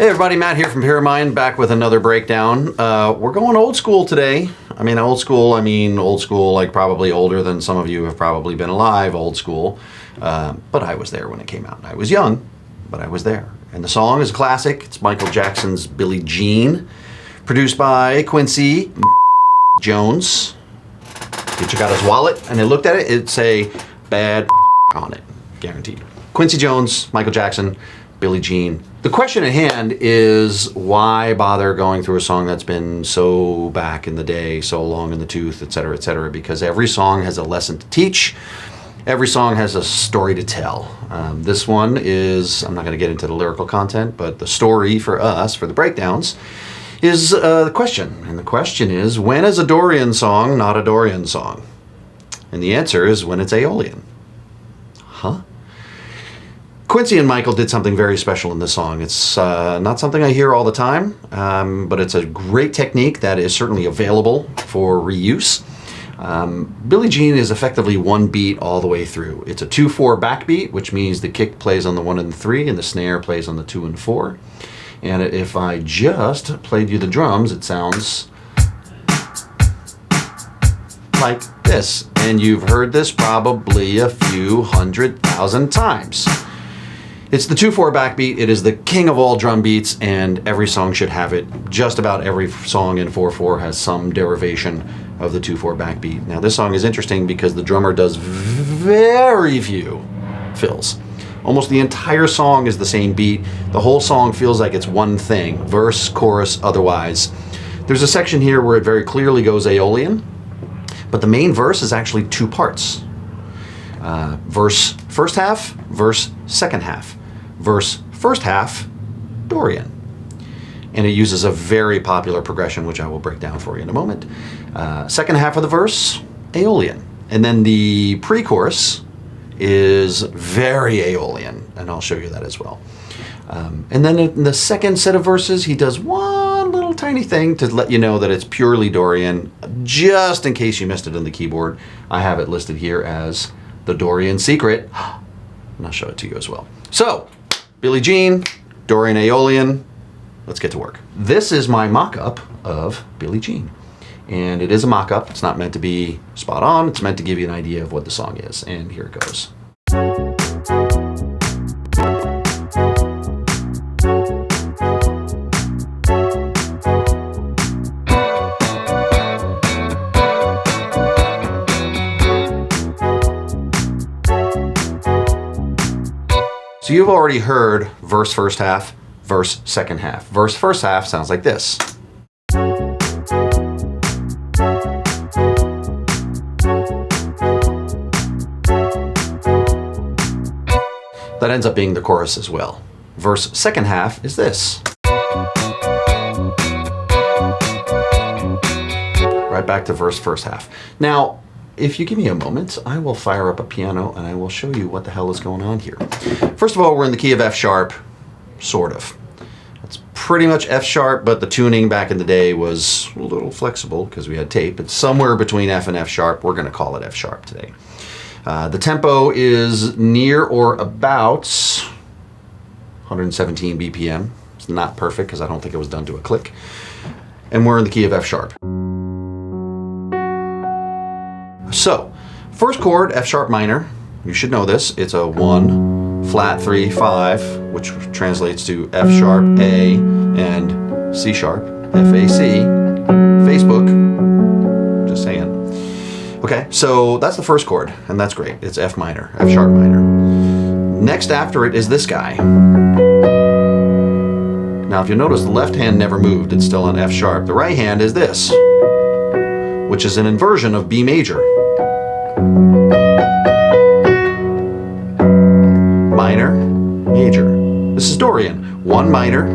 Hey everybody, Matt here from Pyramind, back with another breakdown. We're going old school today. I mean old school like probably older than some of you have probably been alive, old school. But I was there when it came out. I was young, but I was there. And the song is a classic. It's Michael Jackson's Billie Jean, produced by Quincy Jones. He took out his wallet and they looked at it, it'd say bad on it, guaranteed. Quincy Jones, Michael Jackson, Billie Jean. The question at hand is why bother going through a song that's been so back in the day, so long in the tooth, etc., because every song has a lesson to teach. Every song has a story to tell. This one is, I'm not going to get into the lyrical content, but the story for us, for the breakdowns, is the question. And the question is, when is a Dorian song not a Dorian song? And the answer is when it's Aeolian. Huh? Quincy and Michael did something very special in this song. It's not something I hear all the time, but it's a great technique that is certainly available for reuse. Billie Jean is effectively one beat all the way through. It's a 2-4 backbeat, which means the kick plays on the 1 and the 3 and the snare plays on the 2 and 4. And if I just played you the drums, it sounds like this. And you've heard this probably a few 100,000 times. It's the 2-4 backbeat. It is the king of all drum beats, and every song should have it. Just about every song in 4/4 has some derivation of the 2/4 backbeat. Now this song is interesting because the drummer does very few fills. Almost the entire song is the same beat. The whole song feels like it's one thing, verse, chorus, otherwise. There's a section here where it very clearly goes Aeolian, but the main verse is actually 2 parts. Verse first half, verse second half. Verse first half, Dorian. And it uses a very popular progression, which I will break down for you in a moment. Second half of the verse, Aeolian. And then the pre-chorus is very Aeolian, and I'll show you that as well. And then in the second set of verses, he does one little tiny thing to let you know that it's purely Dorian. Just in case you missed it on the keyboard, I have it listed here as the Dorian Secret, and I'll show it to you as well. So, Billie Jean, Dorian Aeolian, let's get to work. This is my mock-up of Billie Jean, and it is a mock-up. It's not meant to be spot on. It's meant to give you an idea of what the song is, and here it goes. So you've already heard verse first half, verse second half. Verse first half sounds like this. That ends up being the chorus as well. Verse second half is this. Right back to verse first half. Now, if you give me a moment, I will fire up a piano and I will show you what the hell is going on here. First of all, we're in the key of F sharp, sort of. It's pretty much F sharp, but the tuning back in the day was a little flexible because we had tape. It's somewhere between F and F sharp. We're going to call it F sharp today. The tempo is near or about 117 BPM. It's not perfect because I don't think it was done to a click. And we're in the key of F sharp. So, first chord, F sharp minor. You should know this. It's a 1, flat 3, 5, which translates to F sharp, A, and C sharp, F-A-C. Facebook, just saying. Okay, so that's the first chord, and that's great. It's F minor, F sharp minor. Next after it is this guy. Now, if you notice, the left hand never moved. It's still on F sharp. The right hand is this, which is an inversion of B major. Minor, major. This is Dorian. 1 minor,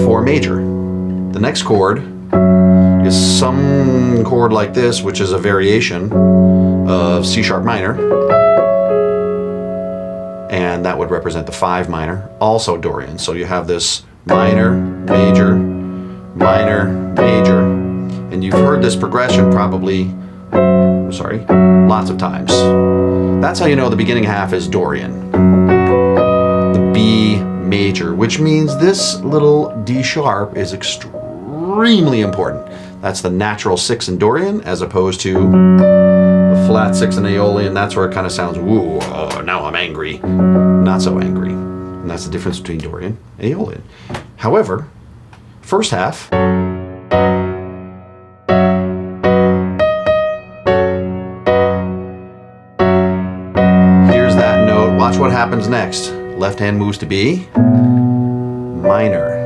4 major. The next chord is some chord like this, which is a variation of C sharp minor. And that would represent the 5 minor, also Dorian. So you have this minor, major, minor, major. And you've heard this progression probably, lots of times. That's how you know the beginning half is Dorian. The B major, which means this little D sharp is extremely important. That's the natural 6 in Dorian, as opposed to the flat 6 in Aeolian. That's where it kind of sounds, woo, oh, now I'm angry. Not so angry. And that's the difference between Dorian and Aeolian. However, first half, here's that note. Watch what happens next. Left hand moves to B, minor.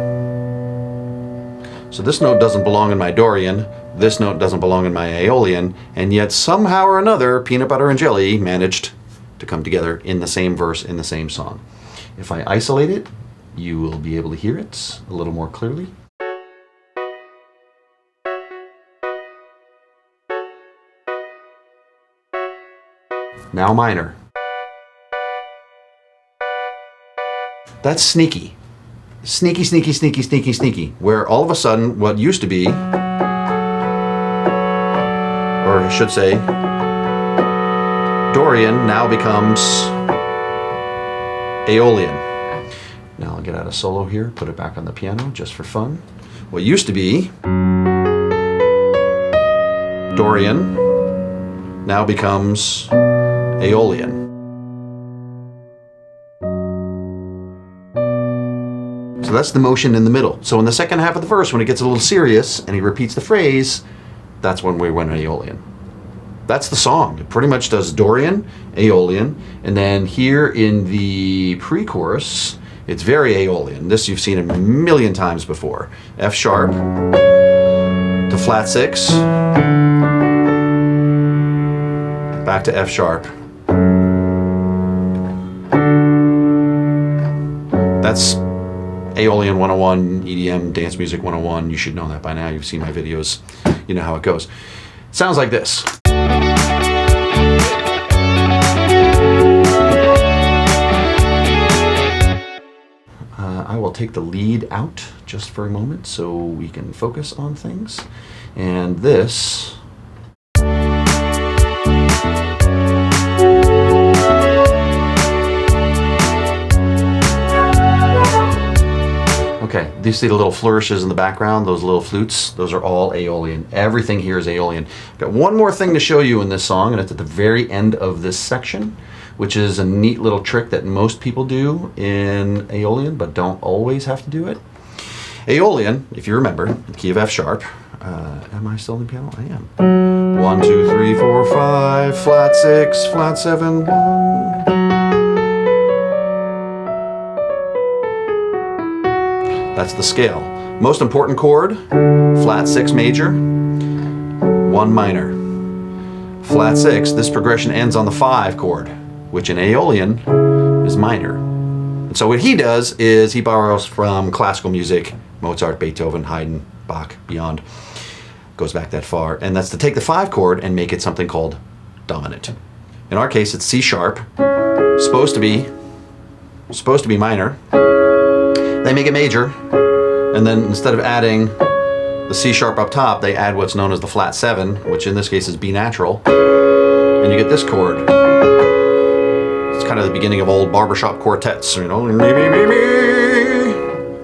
So this note doesn't belong in my Dorian, this note doesn't belong in my Aeolian, and yet somehow or another, Peanut Butter and Jelly managed to come together in the same verse, in the same song. If I isolate it, you will be able to hear it a little more clearly. Now minor. That's sneaky. Sneaky, sneaky, sneaky, sneaky, sneaky. Where all of a sudden, what used to be, or I should say, Dorian now becomes Aeolian. Now I'll get out a solo here, put it back on the piano just for fun. What used to be Dorian now becomes Aeolian. So that's the motion in the middle. So in the second half of the verse, when it gets a little serious and he repeats the phrase, that's when we went Aeolian. That's the song. It pretty much does Dorian, Aeolian, and then here in the pre-chorus, it's very Aeolian. This you've seen a million times before. F sharp to flat 6, back to F sharp. That's Aeolian 101, EDM, Dance Music 101. You should know that by now. You've seen my videos. You know how it goes. It sounds like this. I will take the lead out just for a moment so we can focus on things. And this... Okay, do you see the little flourishes in the background, those little flutes? Those are all Aeolian. Everything here is Aeolian. I've got one more thing to show you in this song, and it's at the very end of this section, which is a neat little trick that most people do in Aeolian, but don't always have to do it. Aeolian, if you remember, the key of F sharp. Am I still in the piano? I am. 1, 2, 3, 4, 5, flat 6, flat 7, 1. That's the scale. Most important chord, flat 6 major, 1 minor. Flat 6, this progression ends on the 5 chord, which in Aeolian is minor. And so what he does is he borrows from classical music, Mozart, Beethoven, Haydn, Bach, beyond. Goes back that far. And that's to take the 5 chord and make it something called dominant. In our case, it's C sharp, supposed to be minor. They make it major, and then instead of adding the C sharp up top, they add what's known as the flat 7, which in this case is B natural, and you get this chord. It's kind of the beginning of old barbershop quartets, you know.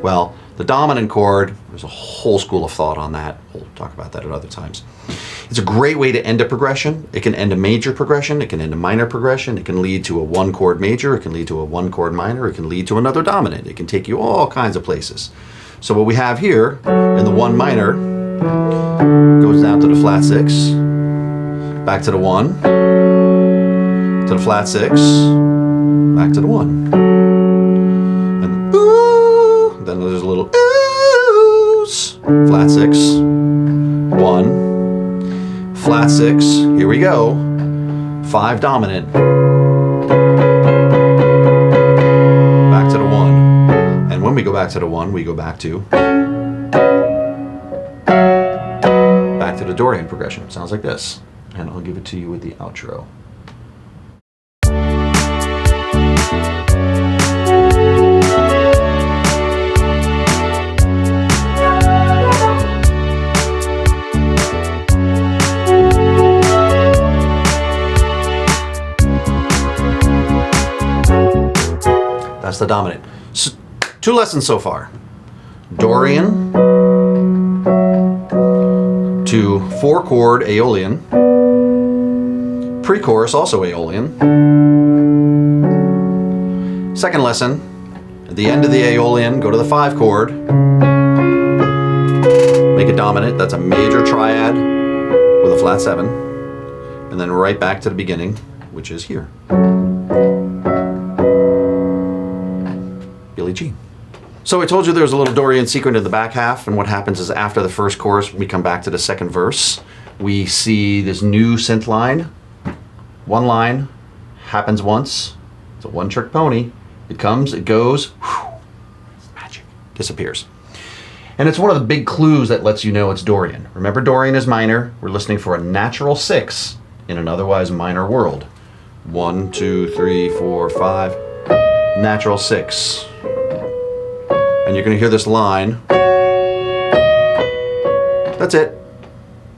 Well, the dominant chord, there's a whole school of thought on that. We'll talk about that at other times. It's a great way to end a progression. It can end a major progression, it can end a minor progression, it can lead to a 1 chord major, it can lead to a 1 chord minor, it can lead to another dominant. It can take you all kinds of places. So what we have here in the 1 minor goes down to the flat 6, back to the 1, to the flat 6, back to the 1. And ooh, then there's a little oohs, flat 6, 1, flat 6, here we go, 5 dominant, back to the 1, and when we go back to the 1, we go back to the Dorian progression. Sounds like this, and I'll give it to you with the outro. That's the dominant. 2 lessons so far. Dorian to 4-chord Aeolian. Pre-chorus also Aeolian. Second lesson, at the end of the Aeolian, go to the 5-chord. Make it dominant. That's a major triad with a flat 7. And then right back to the beginning, which is here. Billie Jean. So I told you there was a little Dorian secret in the back half, and what happens is after the first chorus, we come back to the second verse. We see this new synth line. One line happens once. It's a one-trick pony. It comes, it goes, whew, magic, disappears. And it's one of the big clues that lets you know it's Dorian. Remember, Dorian is minor. We're listening for a natural 6 in an otherwise minor world. 1, 2, 3, 4, 5. Natural 6. And you're going to hear this line. That's it.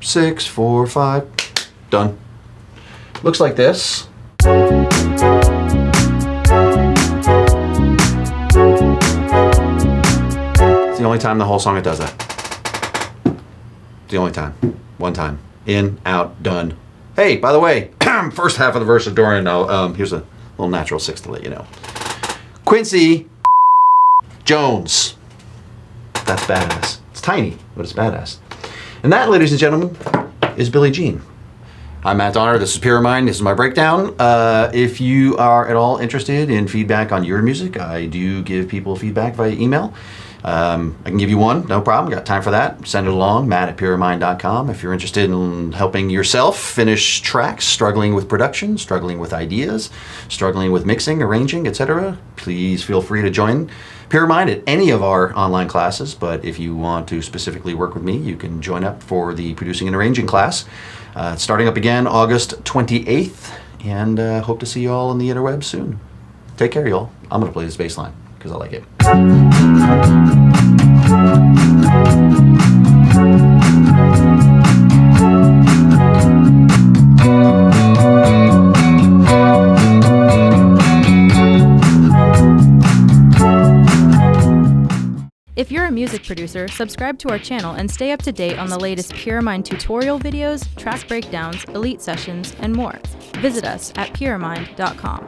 6, 4, 5. Done. Looks like this. It's the only time the whole song it does that. The only time. One time. In, out, done. Hey, by the way, first half of the verse of Dorian, here's a little natural 6 to let you know. Quincy Jones. That's badass. It's tiny, but it's badass. And that, ladies and gentlemen, is Billie Jean. I'm Matt Donner. This is Pyramind. This is my breakdown. If you are at all interested in feedback on your music, I do give people feedback via email. I can give you one, no problem. Got time for that. Send it along, matt@pyramind.com. If you're interested in helping yourself finish tracks, struggling with production, struggling with ideas, struggling with mixing, arranging, etc., please feel free to join Pyramind at any of our online classes. But if you want to specifically work with me, you can join up for the producing and arranging class. Starting up again August 28th, and hope to see you all on the interwebs soon. Take care, y'all. I'm going to play this bass line because I like it. If you're a music producer, subscribe to our channel and stay up to date on the latest Pyramind tutorial videos, track breakdowns, elite sessions, and more. Visit us at pyramind.com.